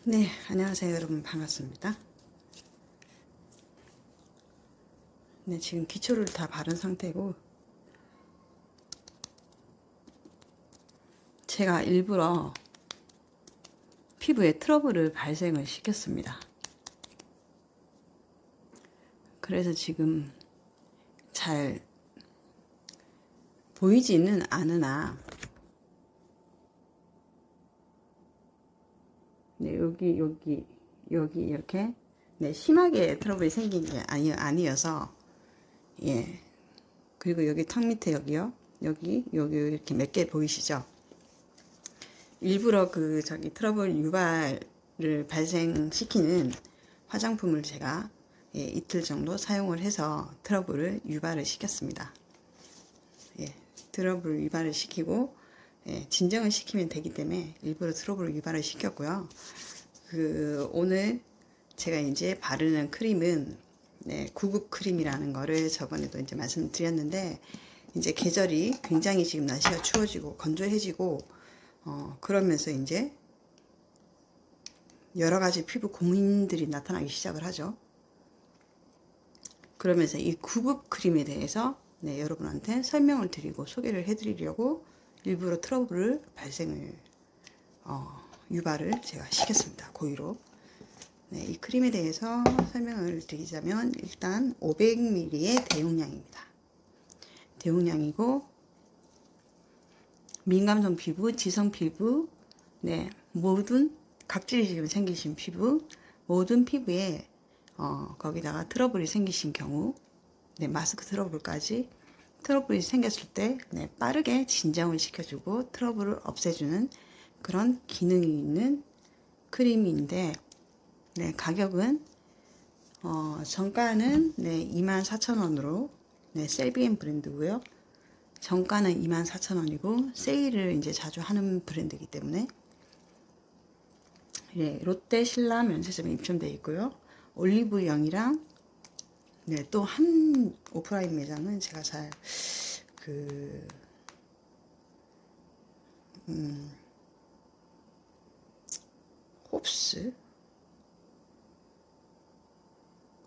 네, 안녕하세요 여러분, 반갑습니다. 네, 지금 기초를 다 바른 상태고 제가 일부러 피부에 트러블을 발생을 시켰습니다. 그래서 지금 잘 보이지는 않으나 네, 여기 이렇게 네, 심하게 트러블이 생긴 게 아니어서 예. 그리고 여기 턱 밑에 여기요. 여기 이렇게 몇 개 보이시죠? 일부러 트러블 유발을 발생시키는 화장품을 제가 예, 이틀 정도 사용을 해서 트러블을 유발을 시켰습니다. 예, 트러블 유발을 시키고 예, 진정을 시키면 되기 때문에 일부러 트러블 유발을 시켰고요. 오늘 제가 이제 바르는 크림은 네, 구급 크림이라는 거를 저번에도 이제 말씀드렸는데, 이제 계절이 굉장히 지금 날씨가 추워지고 건조해지고 그러면서 이제 여러 가지 피부 고민들이 나타나기 시작을 하죠. 그러면서 이 구급 크림에 대해서 네, 여러분한테 설명을 드리고 소개를 해드리려고 일부러 트러블을 발생을 유발을 제가 시켰습니다. 고의로. 네, 이 크림에 대해서 설명을 드리자면 일단 500ml의 대용량입니다. 대용량이고 민감성 피부, 지성 피부, 네, 모든 각질이 지금 생기신 피부, 모든 피부에 거기다가 트러블이 생기신 경우, 네, 마스크 트러블까지 트러블이 생겼을 때 네, 빠르게 진정을 시켜주고 트러블을 없애주는 그런 기능이 있는 크림인데, 네, 가격은 정가는 네, 24,000원으로 네, 셀비엔 브랜드고요. 정가는 24,000원이고 세일을 이제 자주 하는 브랜드이기 때문에 예, 롯데 신라 면세점에 입점되어 있고요. 올리브영이랑 네, 또 한 오프라인 매장은 제가 잘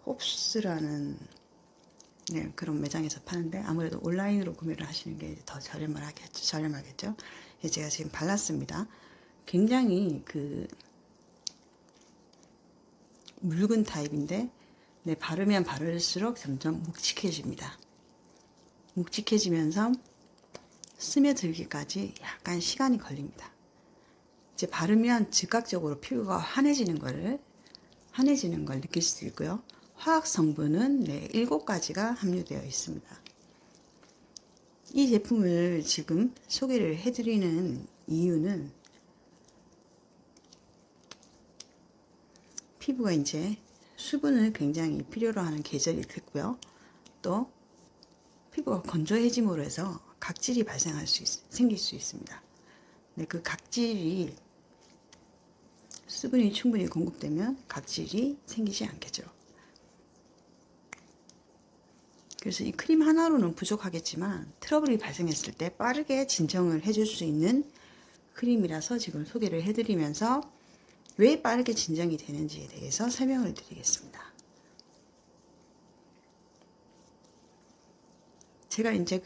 홉스라는 네, 그런 매장에서 파는데 아무래도 온라인으로 구매를 하시는 게 더 저렴하겠죠. 예, 제가 지금 발랐습니다. 굉장히 묽은 타입인데 네, 바르면 바를수록 점점 묵직해집니다. 묵직해지면서 스며들기까지 약간 시간이 걸립니다. 이제 바르면 즉각적으로 피부가 환해지는 걸 느낄 수 있고요. 화학 성분은 네, 7가지가 함유되어 있습니다. 이 제품을 지금 소개를 해드리는 이유는 피부가 이제 수분을 굉장히 필요로 하는 계절이 됐고요. 또 피부가 건조해짐으로 해서 각질이 생길 수 있습니다. 네, 그 각질이 수분이 충분히 공급되면 각질이 생기지 않겠죠. 그래서 이 크림 하나로는 부족하겠지만 트러블이 발생했을 때 빠르게 진정을 해줄 수 있는 크림이라서 지금 소개를 해드리면서 왜 빠르게 진정이 되는지에 대해서 설명을 드리겠습니다. 제가 이제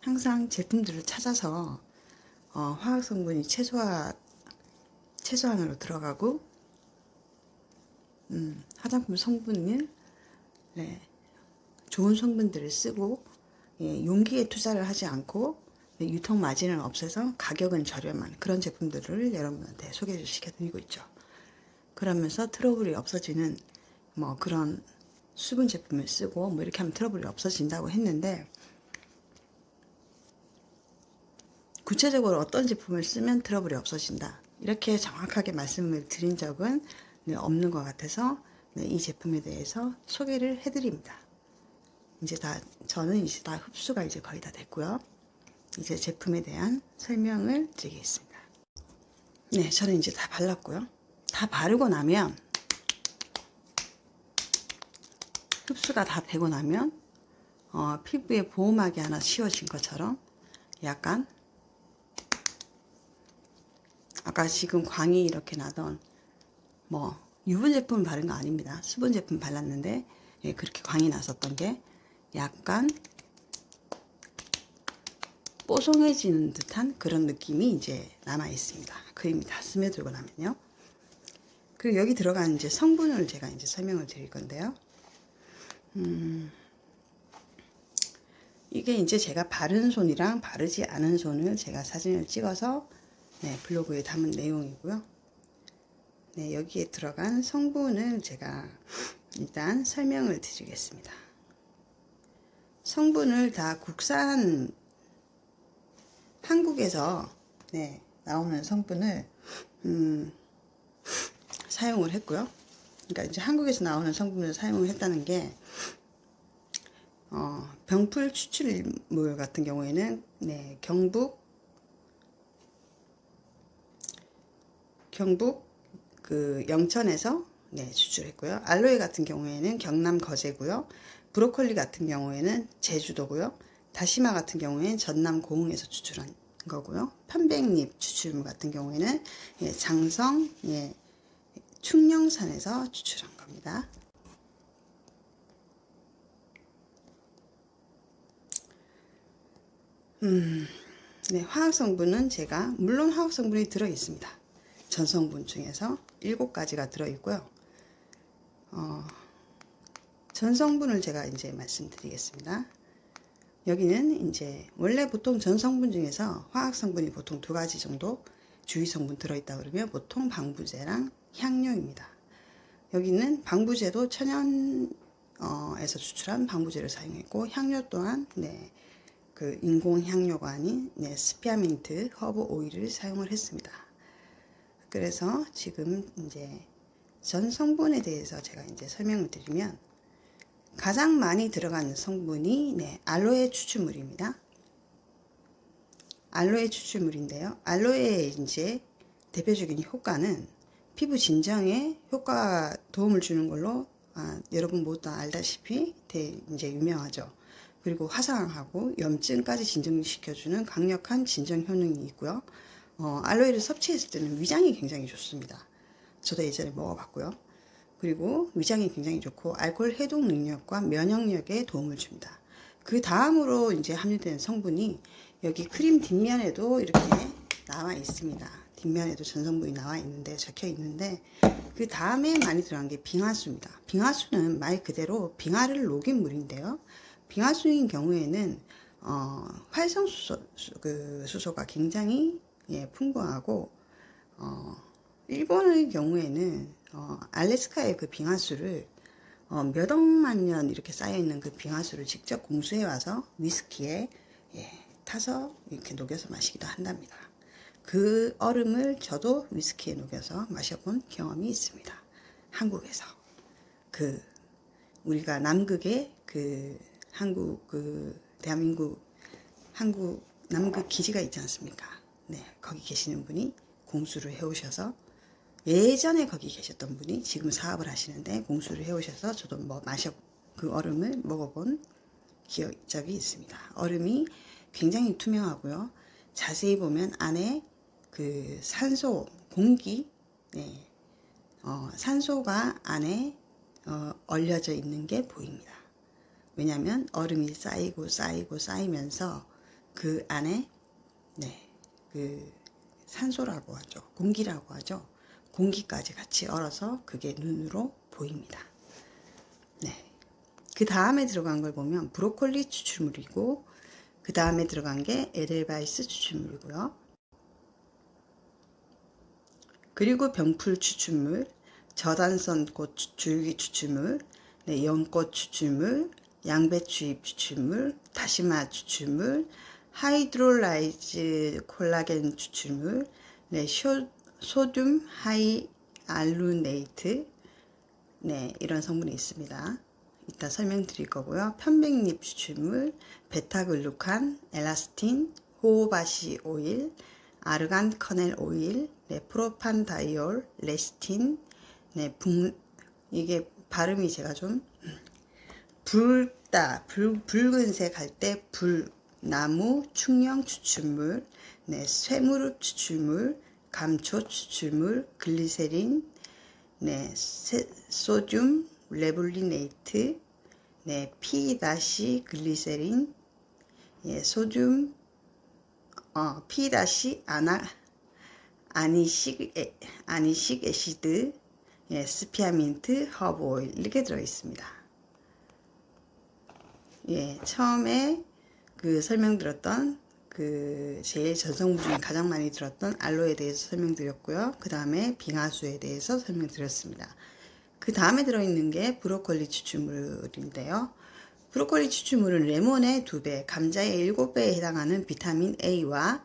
항상 제품들을 찾아서 화학 성분이 최소한으로 들어가고 화장품 성분을 네, 좋은 성분들을 쓰고 예, 용기에 투자를 하지 않고 유통 마진을 없애서 가격은 저렴한 그런 제품들을 여러분한테 소개를 시켜드리고 있죠. 그러면서 트러블이 없어지는 그런 수분 제품을 쓰고 이렇게 하면 트러블이 없어진다고 했는데, 구체적으로 어떤 제품을 쓰면 트러블이 없어진다 이렇게 정확하게 말씀을 드린 적은 네, 없는 것 같아서 네, 이 제품에 대해서 소개를 해드립니다. 저는 이제 다 흡수가 이제 거의 다 됐고요. 이제 제품에 대한 설명을 드리겠습니다. 네, 저는 이제 다 발랐고요. 다 바르고 나면 흡수가 다 되고 나면 피부에 보호막이 하나 씌워진 것처럼 약간 아까 지금 광이 이렇게 나던 뭐 유분 제품을 바른 거 아닙니다. 수분 제품 발랐는데 예, 그렇게 광이 났었던 게 약간 뽀송해지는 듯한 그런 느낌이 이제 남아 있습니다. 크림이 다 스며들고 나면요. 그리고 여기 들어간 이제 성분을 제가 이제 설명을 드릴 건데요. 이게 이제 제가 바른 손이랑 바르지 않은 손을 제가 사진을 찍어서 네, 블로그에 담은 내용이고요. 네, 여기에 들어간 성분을 제가 일단 설명을 드리겠습니다. 성분을 다 국산 한국에서 네, 나오는 성분을 사용을 했고요. 그러니까 이제 한국에서 나오는 성분을 사용을 했다는 게 병풀 추출물 같은 경우에는 네, 경북 그 영천에서 네, 추출했고요. 알로에 같은 경우에는 경남 거제고요. 브로콜리 같은 경우에는 제주도고요. 다시마 같은 경우에는 전남 고흥에서 추출한 거고요. 편백잎 추출물 같은 경우에는 예, 장성 예, 충령산에서 추출한 겁니다. 네, 화학 성분은 제가 물론 화학 성분이 들어 있습니다. 전성분 중에서 7가지가 들어 있고요. 전성분을 제가 이제 말씀드리겠습니다. 여기는 이제 원래 보통 전성분 중에서 화학 성분이 보통 2가지 정도 주위 성분 들어 있다 그러면 보통 방부제랑 향료입니다. 여기는 방부제도 천연에서 추출한 방부제를 사용했고 향료 또한 네, 그 인공 향료가 아닌 네, 스피아민트 허브 오일을 사용을 했습니다. 그래서 지금 이제 전 성분에 대해서 제가 이제 설명을 드리면 가장 많이 들어가는 성분이 네, 알로에 추출물입니다. 알로에 추출물인데요. 알로에의 이제 대표적인 효과는 피부 진정에 효과 도움을 주는 걸로 여러분 모두 다 알다시피 이제 유명하죠. 그리고 화상하고 염증까지 진정시켜주는 강력한 진정 효능이 있고요. 알로에를 섭취했을 때는 위장이 굉장히 좋습니다. 저도 예전에 먹어봤고요. 그리고 위장이 굉장히 좋고 알코올 해독 능력과 면역력에 도움을 줍니다. 그 다음으로 이제 함유된 성분이 여기 크림 뒷면에도 이렇게 나와 있습니다. 뒷면에도 전성분이 나와 있는데 적혀 있는데 그 다음에 많이 들어간 게 빙하수입니다. 빙하수는 말 그대로 빙하를 녹인 물인데요. 빙하수인 경우에는 활성수소가 굉장히 예, 풍부하고 일본의 경우에는 알래스카의 그 빙하수를 몇 억만 년 이렇게 쌓여있는 그 빙하수를 직접 공수해 와서 위스키에 예, 타서 이렇게 녹여서 마시기도 한답니다. 그 얼음을 저도 위스키에 녹여서 마셔본 경험이 있습니다. 한국에서 우리가 남극에 대한민국 한국 남극 기지가 있지 않습니까? 네, 거기 계시는 분이 공수를 해오셔서 예전에 거기 계셨던 분이 지금 사업을 하시는데 공수를 해오셔서 저도 그 얼음을 먹어본 적이 있습니다. 얼음이 굉장히 투명하고요. 자세히 보면 안에 그 산소, 공기, 네, 산소가 안에 얼려져 있는 게 보입니다. 왜냐하면 얼음이 쌓이면서 그 안에 네, 그 산소라고 하죠. 공기라고 하죠. 공기까지 같이 얼어서 그게 눈으로 보입니다. 네. 그 다음에 들어간 걸 보면 브로콜리 추출물이고 그 다음에 들어간 게 에델바이스 추출물이고요. 그리고 병풀 추출물, 저단선꽃 줄기 추출물, 네, 연꽃 추출물, 양배추잎 추출물, 다시마 추출물, 하이드롤라이즈 콜라겐 추출물, 네, 소듐 하이알루네이트, 네, 이런 성분이 있습니다. 이따 설명드릴 거고요. 편백잎 추출물, 베타글루칸, 엘라스틴, 호호바시 오일, 아르간 커넬 오일, 네, 프로판다이올, 레시틴, 네, 이게 발음이 제가 좀 붉은색 할 때 나무 충령 추출물, 네, 쇠무릎 추출물, 감초 추출물, 글리세린, 네, 소듐 레블리네이트, 네, P-글리세린, 예, 소듐, 아니식 애시드, 예, 스피아민트, 허브 오일 이렇게 들어 있습니다. 예, 처음에 그 설명드렸던 그 제일 전성분 중에 가장 많이 들었던 알로에에 대해서 설명드렸고요. 그 다음에 빙하수에 대해서 설명드렸습니다. 그 다음에 들어있는 게 브로콜리 추출물인데요. 브로콜리 추출물은 레몬의 2배, 감자의 7배에 해당하는 비타민 A와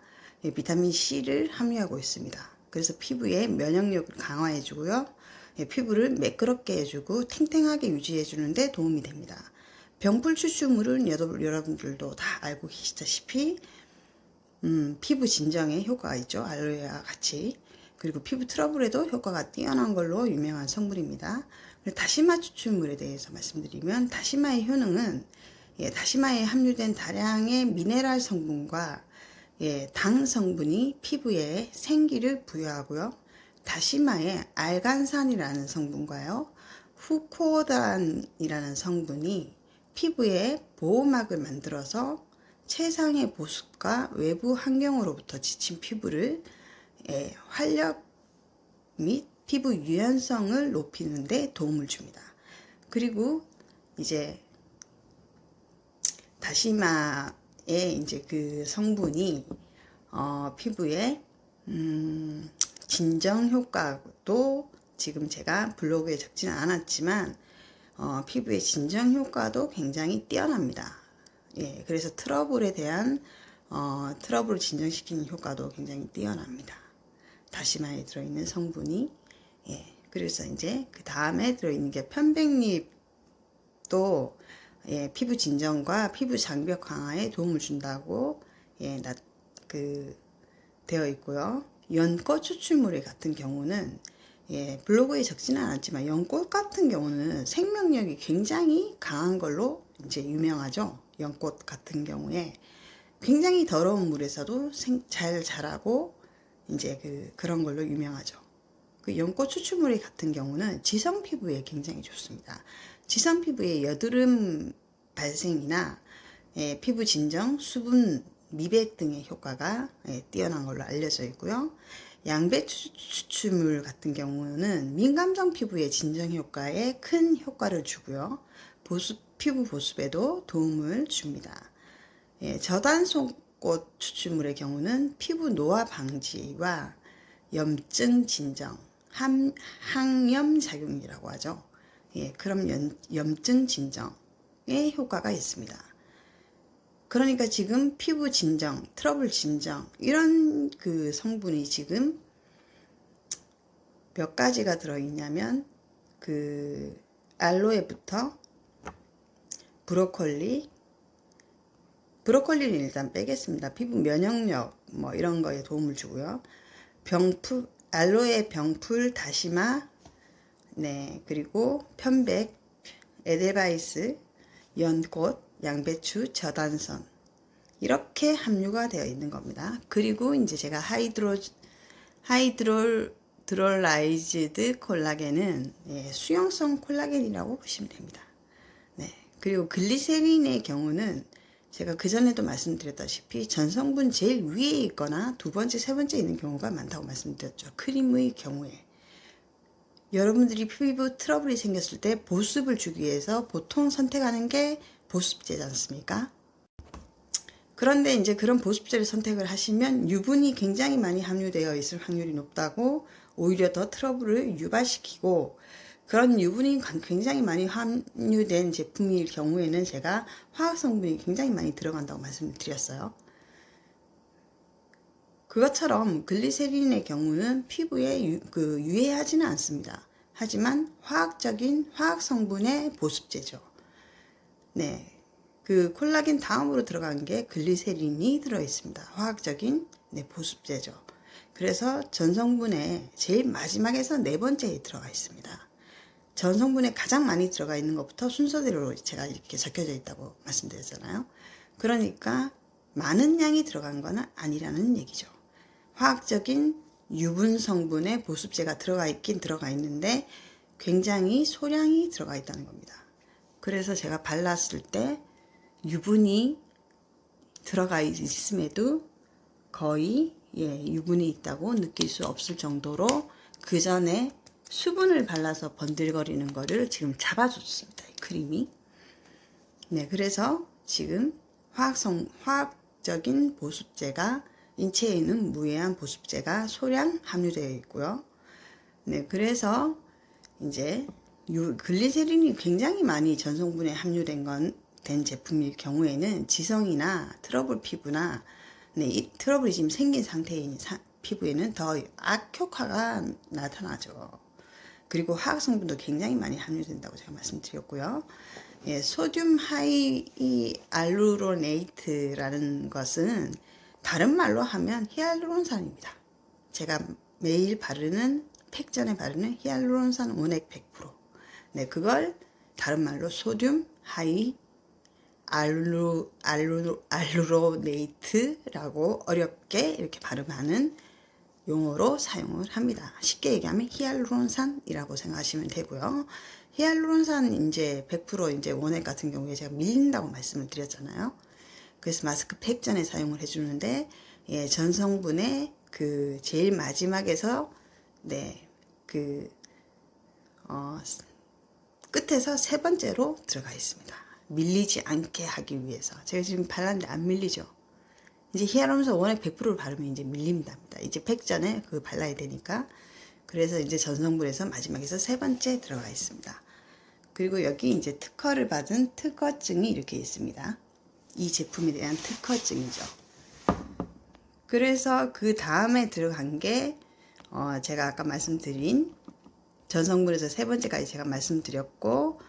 비타민 C를 함유하고 있습니다. 그래서 피부의 면역력을 강화해 주고요. 피부를 매끄럽게 해주고 탱탱하게 유지해 주는데 도움이 됩니다. 병풀 추출물은 여러분들도 다 알고 계시다시피 피부 진정에 효과가 있죠. 알로에와 같이. 그리고 피부 트러블에도 효과가 뛰어난 걸로 유명한 성분입니다. 다시마 추출물에 대해서 말씀드리면 다시마의 효능은 다시마에 함유된 다량의 미네랄 성분과 당 성분이 피부에 생기를 부여하고요. 다시마에 알간산이라는 성분과요. 후코단이라는 성분이 피부에 보호막을 만들어서 최상의 보습과 외부 환경으로부터 지친 피부를 활력 및 피부 유연성을 높이는 데 도움을 줍니다. 그리고 이제 다시마의 이제 그 성분이 피부에 진정 효과도 지금 제가 블로그에 적지는 않았지만 피부의 진정 효과도 굉장히 뛰어납니다. 예, 그래서 트러블에 대한 트러블을 진정시키는 효과도 굉장히 뛰어납니다. 다시마에 들어있는 성분이 그래서 이제 그 다음에 들어있는 게 편백잎도 피부 진정과 피부 장벽 강화에 도움을 준다고 되어 있고요. 연꽃 추출물 같은 경우는 블로그에 적지는 않았지만 연꽃 같은 경우는 생명력이 굉장히 강한 걸로 이제 유명하죠. 연꽃 같은 경우에 굉장히 더러운 물에서도 잘 자라고 이제 그런 걸로 유명하죠. 그 연꽃 추출물 같은 경우는 지성 피부에 굉장히 좋습니다. 지성 피부의 여드름 발생이나 피부 진정, 수분 미백 등의 효과가 뛰어난 걸로 알려져 있고요. 양배추 추출물 같은 경우는 민감성 피부의 진정 효과에 큰 효과를 주고요. 피부 보습에도 도움을 줍니다. 저단송꽃 추출물의 경우는 피부 노화 방지와 염증 진정, 항염 작용이라고 하죠. 그럼 염증 진정에 효과가 있습니다. 그러니까 지금 피부 진정, 트러블 진정 이런 그 성분이 지금 몇 가지가 들어있냐면 그 알로에부터 브로콜리는 일단 빼겠습니다. 피부 면역력 뭐 이런 거에 도움을 주고요. 알로에 병풀 다시마, 그리고 편백, 에델바이스, 연꽃, 양배추, 저단선 이렇게 함유가 되어 있는 겁니다. 그리고 이제 제가 하이드롤라이즈드 콜라겐은 수용성 콜라겐이라고 보시면 됩니다. 그리고 글리세린의 경우는 제가 그전에도 말씀드렸다시피 전성분 제일 위에 있거나 두 번째, 세 번째 있는 경우가 많다고 말씀드렸죠. 크림의 경우에. 여러분들이 피부 트러블이 생겼을 때 보습을 주기 위해서 보통 선택하는 게 보습제지 않습니까? 그런데 이제 그런 보습제를 선택을 하시면 유분이 굉장히 많이 함유되어 있을 확률이 높다고 오히려 더 트러블을 유발시키고 그런 유분이 굉장히 많이 함유된 제품일 경우에는 제가 화학성분이 굉장히 많이 들어간다고 말씀드렸어요. 그것처럼 글리세린의 경우는 피부에 유해하지는 않습니다. 하지만 화학성분의 보습제죠. 그 콜라겐 다음으로 들어간 게 글리세린이 들어있습니다. 화학적인 보습제죠. 그래서 전성분의 제일 마지막에서 네 번째에 들어가 있습니다. 전성분에 가장 많이 들어가 있는 것부터 순서대로 제가 이렇게 적혀져 있다고 말씀드렸잖아요. 그러니까 많은 양이 들어간 건 아니라는 얘기죠. 화학적인 유분 성분의 보습제가 들어가 있긴 들어가 있는데 굉장히 소량이 들어가 있다는 겁니다. 그래서 제가 발랐을 때 유분이 들어가 있음에도 거의 유분이 있다고 느낄 수 없을 정도로 그 전에 수분을 발라서 번들거리는 거를 지금 잡아줬습니다. 이 크림이. 네, 그래서 지금 화학적인 보습제가 인체에 있는 무해한 보습제가 소량 함유되어 있고요. 네, 그래서 이제 글리세린이 굉장히 많이 전성분에 된 제품일 경우에는 지성이나 트러블 피부나 이 트러블이 지금 생긴 상태인 피부에는 더 악효과가 나타나죠. 그리고 화학 성분도 굉장히 많이 함유된다고 제가 말씀드렸고요. 소듐 하이알루로네이트라는 것은 다른 말로 하면 히알루론산입니다. 제가 매일 바르는 팩 전에 바르는 히알루론산 원액 100%. 네, 그걸 다른 말로 소듐 하이알루로네이트라고 어렵게 이렇게 발음하는 용어로 사용을 합니다. 쉽게 얘기하면 히알루론산이라고 생각하시면 되고요. 히알루론산 이제 100% 이제 원액 같은 경우에 제가 밀린다고 말씀을 드렸잖아요. 그래서 마스크 팩 전에 사용을 해주는데 전성분의 그 제일 마지막에서 끝에서 세 번째로 들어가 있습니다. 밀리지 않게 하기 위해서. 제가 지금 발랐는데 안 밀리죠. 이제 히알루론산 원액 100%를 바르면 이제 밀립니다. 이제 팩 전에 그 발라야 되니까. 그래서 이제 전성분에서 마지막에서 세 번째 들어가 있습니다. 그리고 여기 이제 특허를 받은 특허증이 이렇게 있습니다. 이 제품에 대한 특허증이죠. 그래서 그 다음에 들어간 게 제가 아까 말씀드린 전성분에서 세 번째까지 제가 말씀드렸고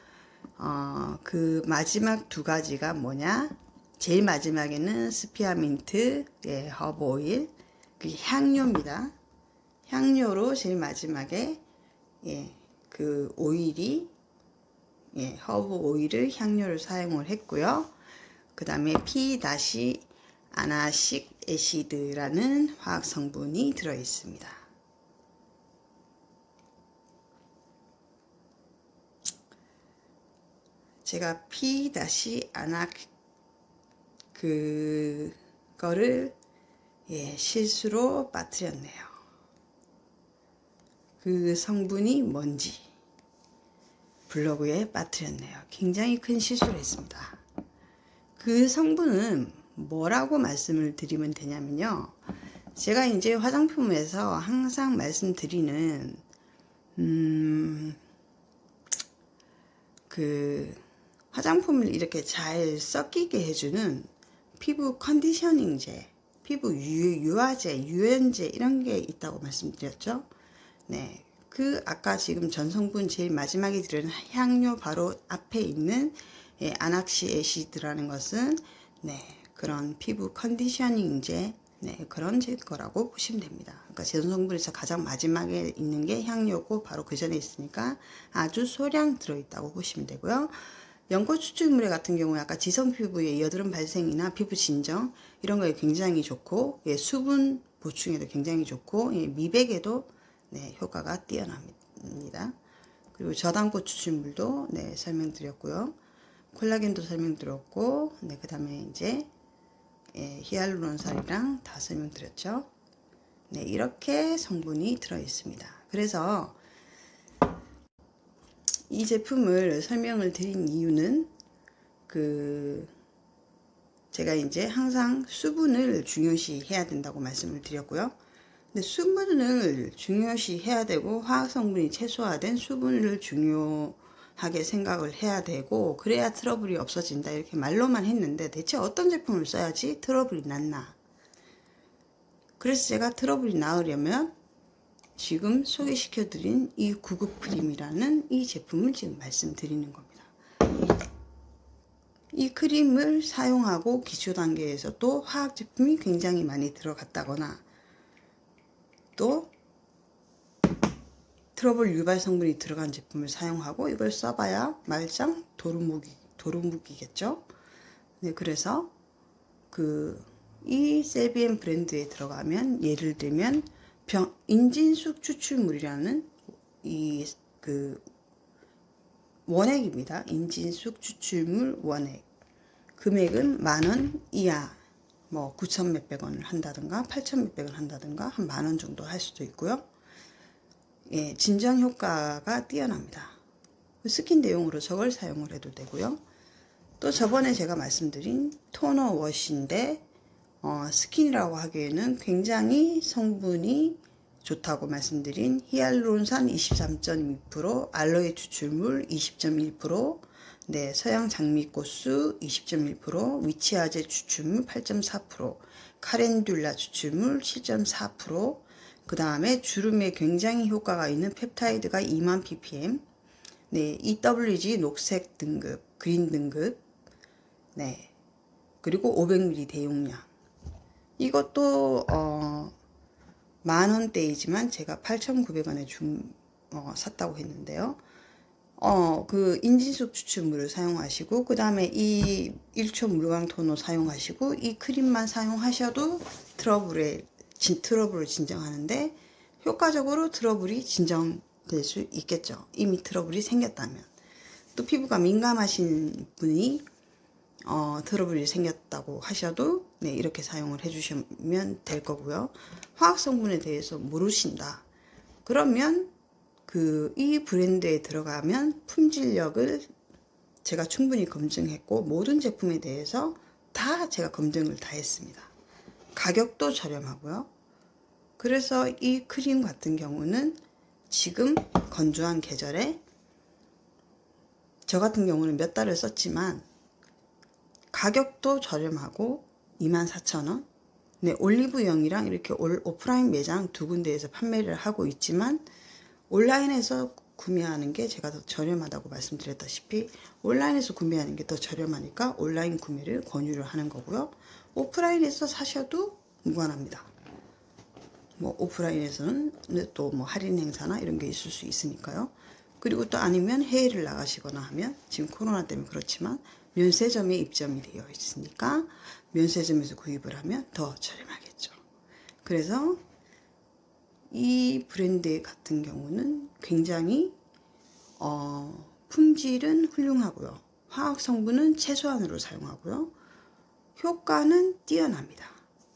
그 마지막 두 가지가 뭐냐? 제일 마지막에는 스피아민트, 허브 오일, 그 향료입니다. 향료로 제일 마지막에 그 오일이 허브 오일을 향료를 사용을 했고요. 그 다음에 P-아나식 애시드라는 화학 성분이 들어 있습니다. 제가 P-아나 그거를 실수로 빠뜨렸네요. 그 성분이 뭔지 블로그에 빠뜨렸네요. 굉장히 큰 실수를 했습니다. 그 성분은 뭐라고 말씀을 드리면 되냐면요. 제가 이제 화장품에서 항상 말씀드리는 그 화장품을 이렇게 잘 섞이게 해주는 피부 컨디셔닝제, 피부 유화제, 유연제 이런 게 있다고 말씀드렸죠. 네, 그 아까 지금 전성분 제일 마지막에 들은 향료 바로 앞에 있는 아낙시 애시드라는 것은 그런 피부 컨디셔닝제 그런 거라고 보시면 됩니다. 그러니까 전성분에서 가장 마지막에 있는 게 향료고 바로 그 전에 있으니까 아주 소량 들어있다고 보시면 되고요. 연고 추출물 같은 경우에 아까 지성 피부의 여드름 발생이나 피부 진정 이런 거에 굉장히 좋고 수분 보충에도 굉장히 좋고 미백에도 효과가 뛰어납니다. 그리고 저당고 추출물도 설명드렸고요. 콜라겐도 설명드렸고 그 다음에 이제 히알루론산이랑 다 설명드렸죠. 이렇게 성분이 들어 있습니다. 그래서 이 제품을 설명을 드린 이유는 제가 이제 항상 수분을 중요시 해야 된다고 말씀을 드렸고요. 근데 수분을 중요시 해야 되고 화학 성분이 최소화된 수분을 중요하게 생각을 해야 되고 그래야 트러블이 없어진다 이렇게 말로만 했는데 대체 어떤 제품을 써야지 트러블이 낫나? 그래서 제가 트러블이 나으려면 지금 소개시켜 드린 이 구급 크림이라는 이 제품을 지금 말씀드리는 겁니다. 이 크림을 사용하고 기초 단계에서 또 화학 제품이 굉장히 많이 들어갔다거나 또 트러블 유발 성분이 들어간 제품을 사용하고 이걸 써봐야 말짱 도루묵이겠죠. 그래서 이 셀비엔 브랜드에 들어가면 예를 들면 인진숙 추출물이라는 원액입니다. 인진숙 추출물 원액. 금액은 10,000원 이하, 뭐 9,000 몇백 원을 한다든가 8,000 몇백 원 한다든가 한 10,000원 정도 할 수도 있고요. 예, 진정 효과가 뛰어납니다. 스킨 대용으로 저걸 사용을 해도 되고요. 또 저번에 제가 말씀드린 토너 워시인데 스킨이라고 하기에는 굉장히 성분이 좋다고 말씀드린 히알루론산 23.2%, 알로에 추출물 20.1%, 네, 서양 장미꽃수 20.1%, 위치아제 추출물 8.4%, 카렌듈라 추출물 7.4%, 그 다음에 주름에 굉장히 효과가 있는 펩타이드가 20,000 ppm, 네, EWG 녹색 등급, 그린 등급, 네, 그리고 500ml 대용량. 이것도 10,000원대이지만 제가 8,900원에 샀다고 했는데요. 그 인진숙 추출물을 사용하시고 그 다음에 이 1초 물광 토너 사용하시고 이 크림만 사용하셔도 트러블을 진정하는데 효과적으로 트러블이 진정될 수 있겠죠. 이미 트러블이 생겼다면. 또 피부가 민감하신 분이 트러블이 생겼다고 하셔도 네, 이렇게 사용을 해주시면 될 거고요. 화학 성분에 대해서 모르신다. 그러면 이 브랜드에 들어가면 품질력을 제가 충분히 검증했고 모든 제품에 대해서 다 제가 검증을 다 했습니다. 가격도 저렴하고요. 그래서 이 크림 같은 경우는 지금 건조한 계절에 저 같은 경우는 몇 달을 썼지만 가격도 저렴하고 24,000원. 네, 올리브영이랑 이렇게 오프라인 매장 두 군데에서 판매를 하고 있지만 온라인에서 구매하는 게 제가 더 저렴하다고 말씀드렸다시피 온라인에서 구매하는 게 더 저렴하니까 온라인 구매를 권유를 하는 거고요. 오프라인에서 사셔도 무관합니다. 뭐 오프라인에서는 또 뭐 할인 행사나 이런 게 있을 수 있으니까요. 그리고 또 아니면 해외를 나가시거나 하면 지금 코로나 때문에 그렇지만 면세점에 입점이 되어 있으니까 면세점에서 구입을 하면 더 저렴하겠죠. 그래서 이 브랜드 같은 경우는 굉장히 품질은 훌륭하고요. 화학 성분은 최소한으로 사용하고요. 효과는 뛰어납니다.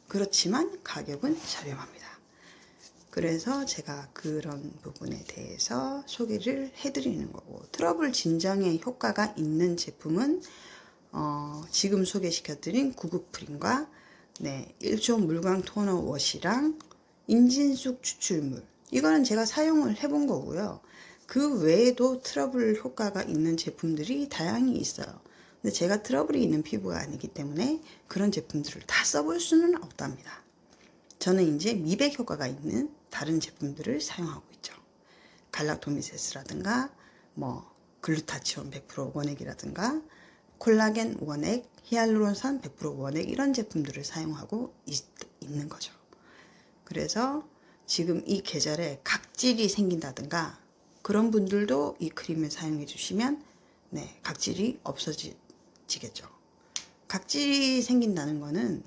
그렇지만 가격은 저렴합니다. 그래서 제가 그런 부분에 대해서 소개를 해드리는 거고, 트러블 진정에 효과가 있는 제품은 지금 소개시켜드린 구급프림과 네, 1초 물광 토너 워시랑 인진숙 추출물, 이거는 제가 사용을 해본 거고요. 그 외에도 트러블 효과가 있는 제품들이 다양히 있어요. 근데 제가 트러블이 있는 피부가 아니기 때문에 그런 제품들을 다 써볼 수는 없답니다. 저는 이제 미백 효과가 있는 다른 제품들을 사용하고 있죠. 갈락토미세스라든가 뭐 글루타치온 100% 원액이라든가 콜라겐 원액, 히알루론산 100% 원액, 이런 제품들을 사용하고 있는 거죠. 그래서 지금 이 계절에 각질이 생긴다든가 그런 분들도 이 크림을 사용해 주시면 네, 각질이 없어지겠죠. 각질이 생긴다는 거는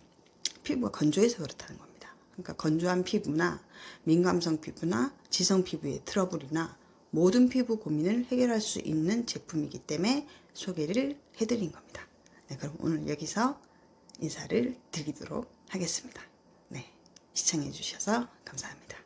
피부가 건조해서 그렇다는 겁니다. 그러니까 건조한 피부나 민감성 피부나 지성 피부의 트러블이나 모든 피부 고민을 해결할 수 있는 제품이기 때문에 소개를 해드린 겁니다. 네, 그럼 오늘 여기서 인사를 드리도록 하겠습니다. 네, 시청해 주셔서 감사합니다.